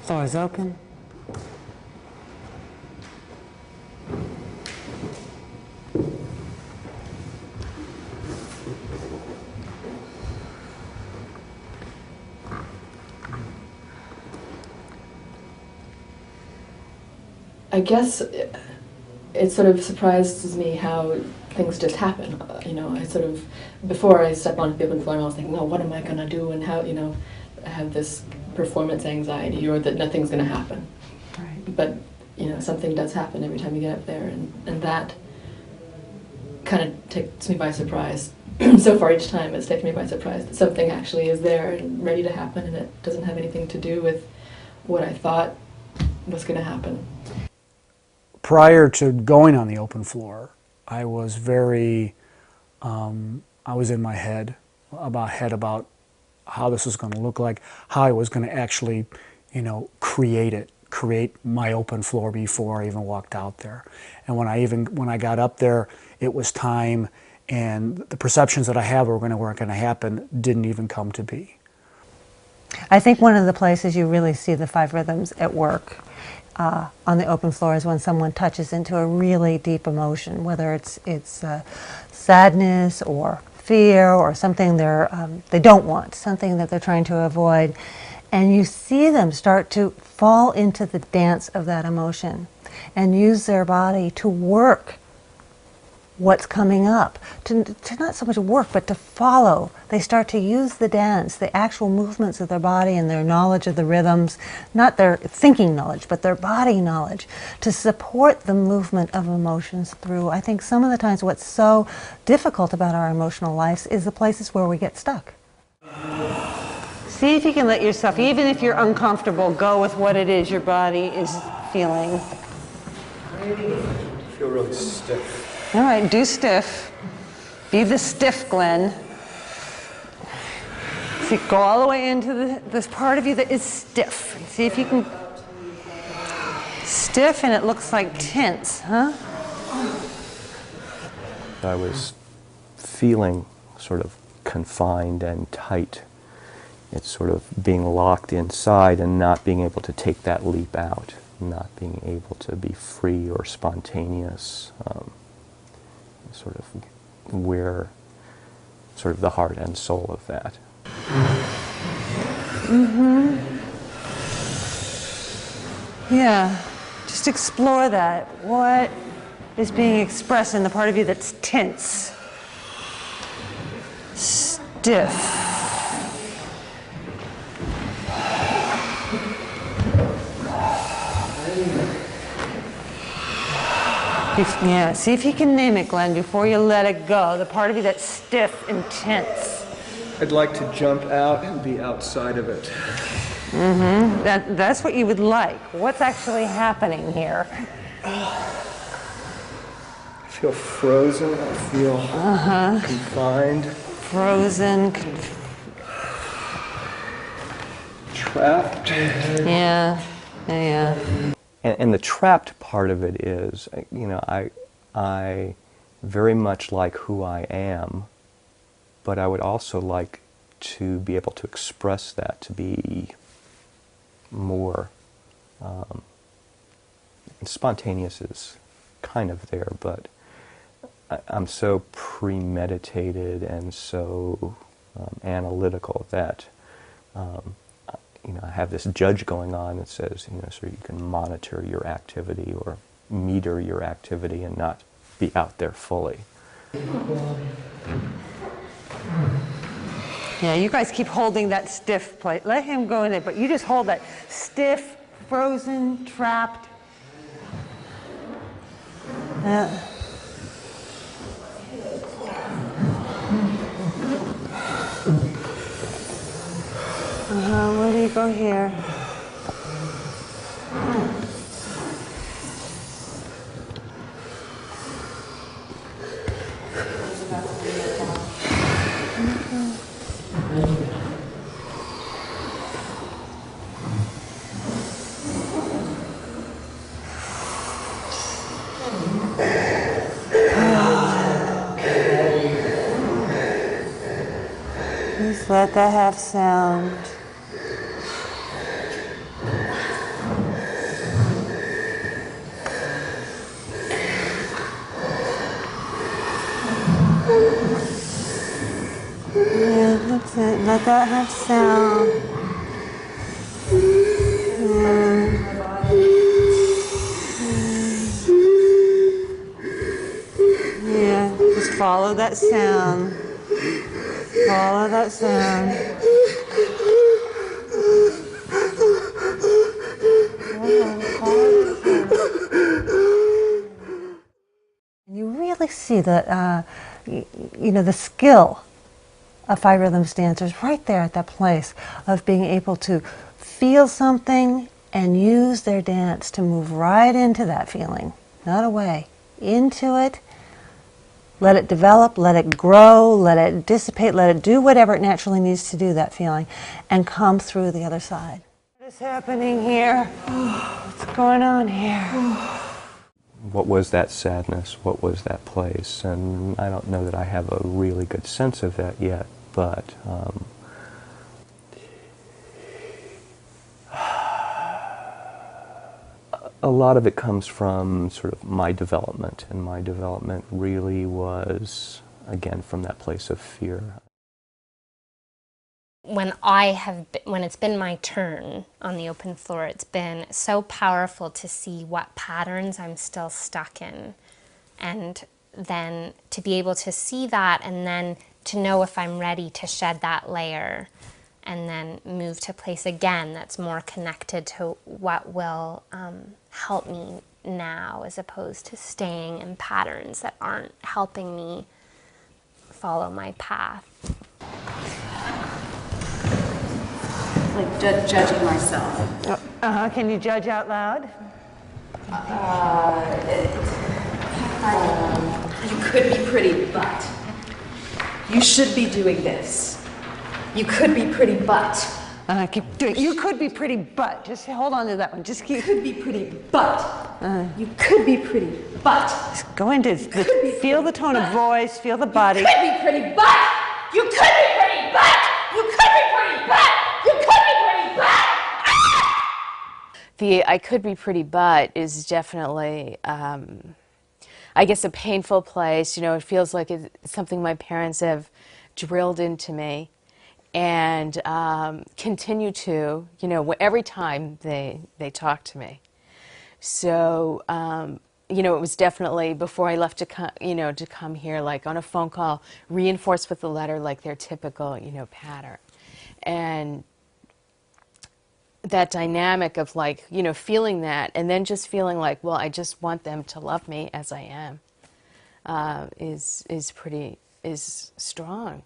Floor is open. I guess it sort of surprises me how things just happen. I sort of, before I step onto the open floor, I was thinking, oh, what am I going to do, and how, I have this performance anxiety, or that nothing's going to happen. Right. But, something does happen every time you get up there, and that kind of takes me by surprise. So far each time it's taken me by surprise that something actually is there and ready to happen, and it doesn't have anything to do with what I thought was going to happen. Prior to going on the open floor, I was very, I was in my head about how this was going to look like, how I was going to actually, create my open floor before I even walked out there. And when I got up there, it was time, and the perceptions that I have weren't going to happen didn't even come to be. I think one of the places you really see the 5 rhythms at work on the open floor is when someone touches into a really deep emotion, whether it's sadness or fear or something they don't want, something that they're trying to avoid. And you see them start to fall into the dance of that emotion and use their body to work what's coming up, to not so much work, but to follow. They start to use the dance, the actual movements of their body and their knowledge of the rhythms, not their thinking knowledge, but their body knowledge, to support the movement of emotions through. I think some of the times what's so difficult about our emotional lives is the places where we get stuck. See if you can let yourself, even if you're uncomfortable, go with what it is your body is feeling. I feel really stiff. All right, do stiff. Be the stiff, Glenn. See, go all the way into this part of you that is stiff. See if you can. Stiff, and it looks like tense, huh? I was feeling sort of confined and tight. It's sort of being locked inside and not being able to take that leap out, not being able to be free or spontaneous. Sort of where sort of the heart and soul of that. Mm-hmm. Yeah, just explore that. What is being expressed in the part of you that's tense, stiff? Yeah, see if you can name it, Glenn, before you let it go. The part of you that's stiff and tense. I'd like to jump out and be outside of it. Mm-hmm. That's what you would like. What's actually happening here? I feel frozen. I feel confined. Frozen. Trapped. Yeah. And the trapped part of it is, I very much like who I am, but I would also like to be able to express that, to be more spontaneous is kind of there, but I'm so premeditated and so analytical that I have this judge going on that says, so you can monitor your activity or meter your activity and not be out there fully. Yeah, you guys keep holding that stiff plate. Let him go in there, but you just hold that stiff, frozen, trapped. Where do you go here? Just let that have sound. Yeah, that's it. Let that have sound. Yeah, just follow that sound. Follow that sound. And you really see the, the skill of Five Rhythms dancers right there at that place of being able to feel something and use their dance to move right into that feeling, not away, into it. Let it develop, let it grow, let it dissipate, let it do whatever it naturally needs to do, that feeling, and come through the other side. What is happening here? What's going on here? What was that sadness? What was that place? And I don't know that I have a really good sense of that yet, but a lot of it comes from sort of my development, and my development really was, again, from that place of fear. When it's been my turn on the open floor, it's been so powerful to see what patterns I'm still stuck in, and then to be able to see that, and then to know if I'm ready to shed that layer and then move to a place again that's more connected to what will help me now, as opposed to staying in patterns that aren't helping me follow my path. Like judging myself. Can you judge out loud? You could be pretty, but you should be doing this. You could be pretty, but Keep doing. You could be pretty, but just hold on to that one. Just keep. could be pretty, but you could be pretty, but Go into feel the tone of voice, feel the body. could be pretty, but you could be pretty, but you could be pretty, but you could be pretty, but. The I could be pretty but is definitely, I guess, a painful place. You know, it feels like it's something my parents have drilled into me and continue to, you know, every time they talk to me. So, you know, it was definitely before I left to come here, like on a phone call, reinforced with the letter, like their typical, you know, pattern. And that dynamic of like, you know, feeling that and then just feeling like, well, I just want them to love me as I am, is strong.